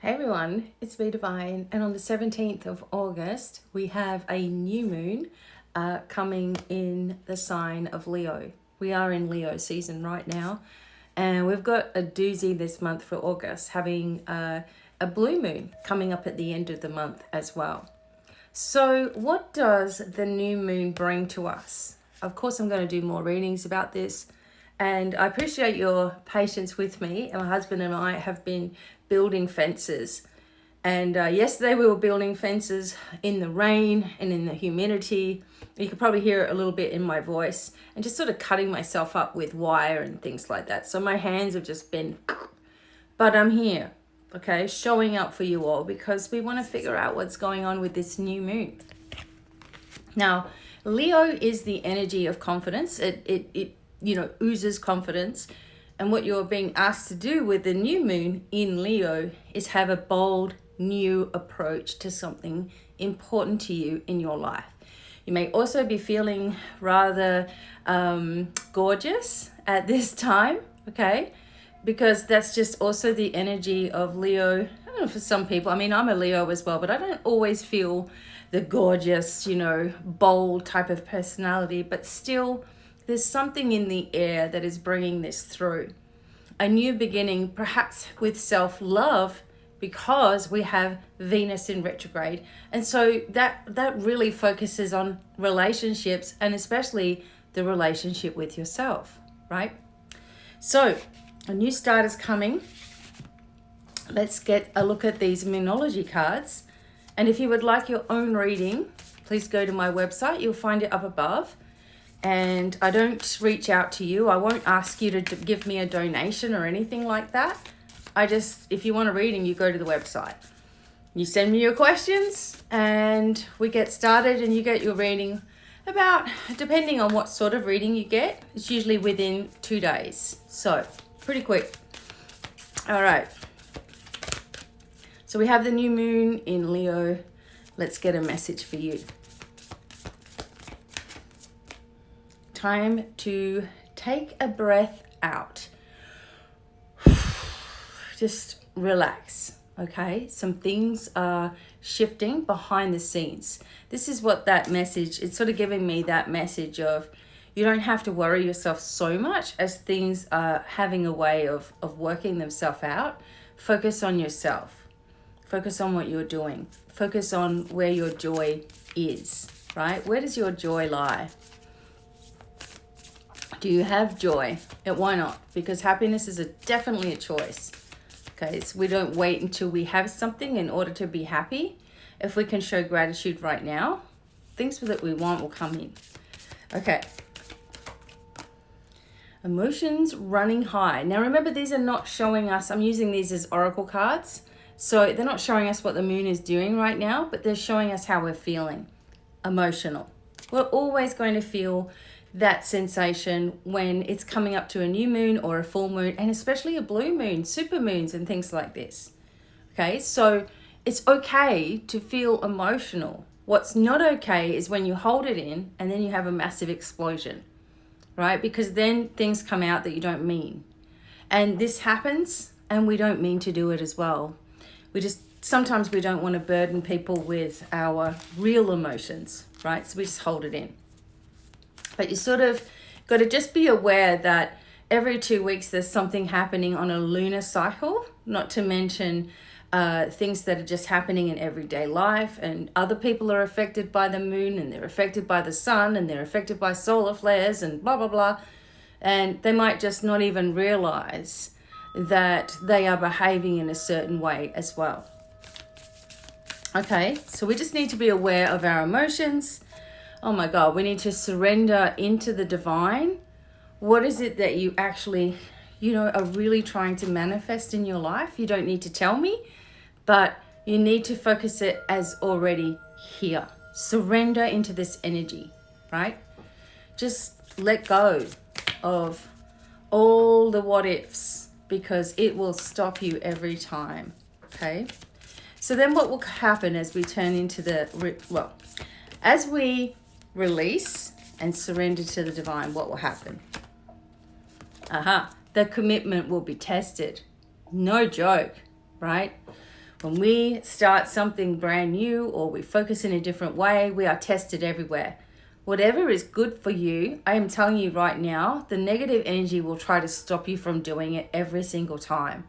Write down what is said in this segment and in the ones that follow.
Hey everyone, it's BDevine, and on the 17th of August we have a new moon coming in the sign of Leo. We are in Leo season right now, and we've got a doozy this month for August, having a blue moon coming up at the end of the month as well. So what does the new moon bring to us? Of course, I'm going to do more readings about this, and I appreciate your patience with me. And my husband and I have been building fences. And yesterday we were building fences in the rain and in the humidity. You could probably hear it a little bit in my voice, and just sort of cutting myself up with wire and things like that. So my hands have just been, but I'm here, okay, showing up for you all because we want to figure out what's going on with this new moon. Now, Leo is the energy of confidence. It oozes confidence. And what you're being asked to do with the new moon in Leo is have a bold, new approach to something important to you in your life. You may also be feeling rather gorgeous at this time, okay? Because that's just also the energy of Leo. I don't know, for some people, I mean, I'm a Leo as well, but I don't always feel the gorgeous, bold type of personality, but still there's something in the air that is bringing this through. A new beginning, perhaps with self-love, because we have Venus in retrograde. And so that really focuses on relationships, and especially the relationship with yourself, right? So a new start is coming. Let's get a look at these Moonology cards. And if you would like your own reading, please go to my website. You'll find it up above. And I don't reach out to you. I won't ask you to give me a donation or anything like that. If you want a reading, you go to the website. You send me your questions and we get started, and you get your reading about, depending on what sort of reading you get, it's usually within 2 days. So pretty quick. All right. So we have the new moon in Leo. Let's get a message for you. Time to take a breath out. Just relax, okay? Some things are shifting behind the scenes. This is what that message, it's sort of giving me that message of you don't have to worry yourself so much as things are having a way of working themselves out. Focus on yourself. Focus on what you're doing. Focus on where your joy is, right? Where does your joy lie? Do you have joy? Why not? Because happiness is definitely a choice. Okay, so we don't wait until we have something in order to be happy. If we can show gratitude right now, things that we want will come in. Okay. Emotions running high. Now remember, these are not showing us, I'm using these as oracle cards. So they're not showing us what the moon is doing right now, but they're showing us how we're feeling. Emotional. We're always going to feel that sensation when it's coming up to a new moon or a full moon, and especially a blue moon, super moons and things like this. Okay, so it's okay to feel emotional. What's not okay is when you hold it in and then you have a massive explosion, right? Because then things come out that you don't mean. And this happens, and we don't mean to do it as well. Sometimes we don't want to burden people with our real emotions, right? So we just hold it in. But you sort of got to just be aware that every 2 weeks there's something happening on a lunar cycle, not to mention things that are just happening in everyday life, and other people are affected by the moon, and they're affected by the sun, and they're affected by solar flares and blah, blah, blah. And they might just not even realize that they are behaving in a certain way as well. Okay, so we just need to be aware of our emotions. Oh my God, we need to surrender into the divine. What is it that you actually, are really trying to manifest in your life? You don't need to tell me, but you need to focus it as already here. Surrender into this energy, right? Just let go of all the what ifs, because it will stop you every time, okay? So then what will happen as we turn into as we release and surrender to the divine, what will happen? The commitment will be tested. No joke, right? When we start something brand new or we focus in a different way, we are tested everywhere. Whatever is good for you, I am telling you right now, the negative energy will try to stop you from doing it every single time.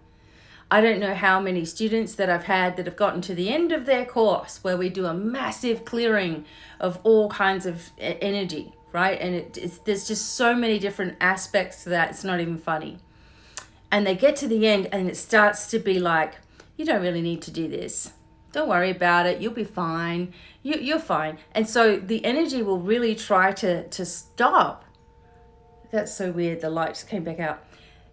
I don't know how many students that I've had that have gotten to the end of their course where we do a massive clearing of all kinds of energy, right? And there's just so many different aspects to that, it's not even funny. And they get to the end and it starts to be like, you don't really need to do this. Don't worry about it. You'll be fine. You're fine. And so the energy will really try to stop. That's so weird. The light just came back out.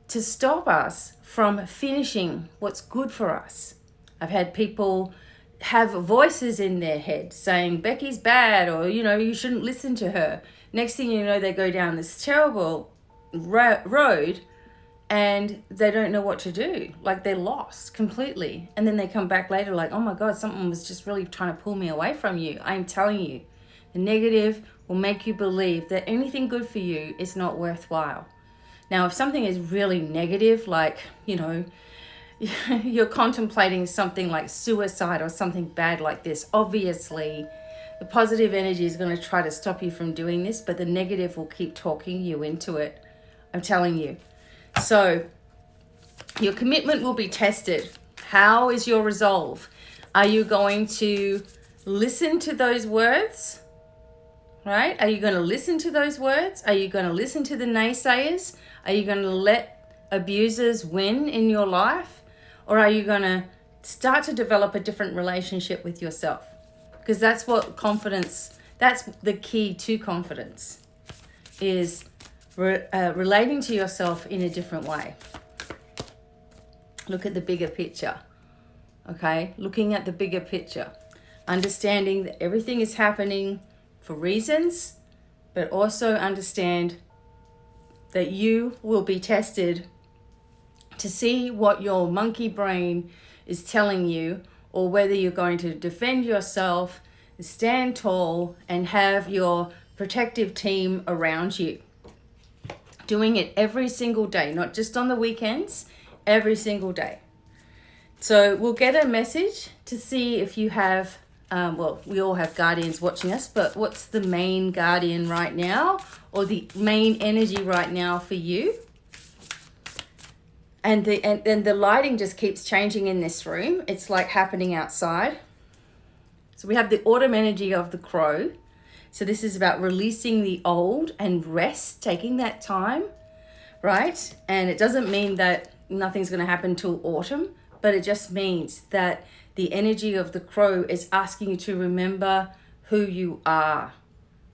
To stop us from finishing what's good for us. I've had people have voices in their head saying, Becky's bad, or, you shouldn't listen to her. Next thing you know, they go down this terrible road and they don't know what to do. Like, they're lost completely. And then they come back later like, oh my God, someone was just really trying to pull me away from you. I'm telling you, the negative will make you believe that anything good for you is not worthwhile. Now, if something is really negative, like, you're contemplating something like suicide or something bad like this, obviously the positive energy is going to try to stop you from doing this, but the negative will keep talking you into it. I'm telling you. So your commitment will be tested. How is your resolve? Are you going to listen to those words? Right? Are you going to listen to those words? Are you going to listen to the naysayers? Are you going to let abusers win in your life? Or are you going to start to develop a different relationship with yourself? Because that's what confidence, that's the key to confidence, is relating to yourself in a different way. Look at the bigger picture, okay? Looking at the bigger picture, understanding that everything is happening for reasons, but also understand that you will be tested to see what your monkey brain is telling you, or whether you're going to defend yourself, stand tall, and have your protective team around you. Doing it every single day, not just on the weekends, every single day. So we'll get a message to see if you have, we all have guardians watching us, but what's the main guardian right now, or the main energy right now for you? And the lighting just keeps changing in this room. It's like happening outside. So we have the autumn energy of the crow. So this is about releasing the old and rest, taking that time, right? And it doesn't mean that nothing's going to happen till autumn, but it just means that the energy of the crow is asking you to remember who you are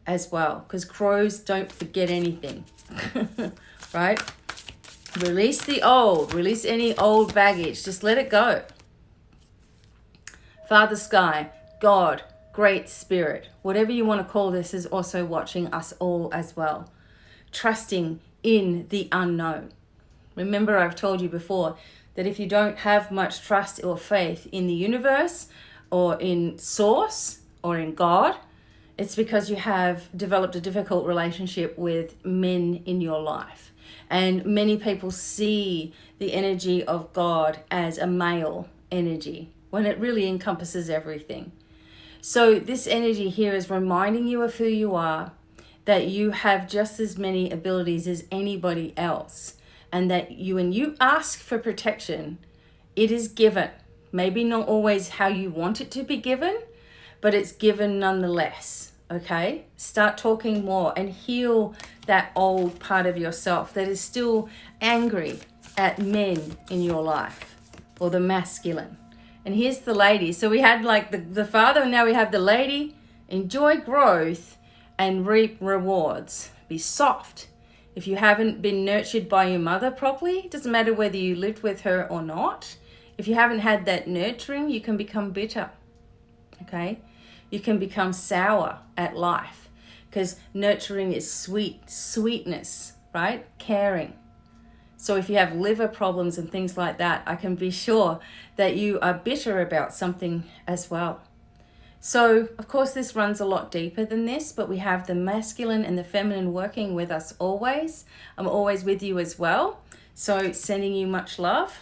as well, because crows don't forget anything, right? Release the old, release any old baggage, just let it go. Father Sky, God, Great Spirit, whatever you want to call this, is also watching us all as well. Trusting in the unknown. Remember, I've told you before that if you don't have much trust or faith in the universe or in Source or in God, it's because you have developed a difficult relationship with men in your life. And many people see the energy of God as a male energy when it really encompasses everything. So this energy here is reminding you of who you are, that you have just as many abilities as anybody else, and that when you ask for protection, it is given. Maybe not always how you want it to be given, but it's given nonetheless, okay? Start talking more and heal that old part of yourself that is still angry at men in your life, or the masculine. And here's the lady. So we had like the father, and now we have the lady. Enjoy growth and reap rewards. Be soft. If you haven't been nurtured by your mother properly, it doesn't matter whether you lived with her or not. If you haven't had that nurturing, you can become bitter, okay? You can become sour at life, because nurturing is sweetness, right? Caring. So if you have liver problems and things like that, I can be sure that you are bitter about something as well. So, of course, this runs a lot deeper than this, but we have the masculine and the feminine working with us always. I'm always with you as well. So sending you much love.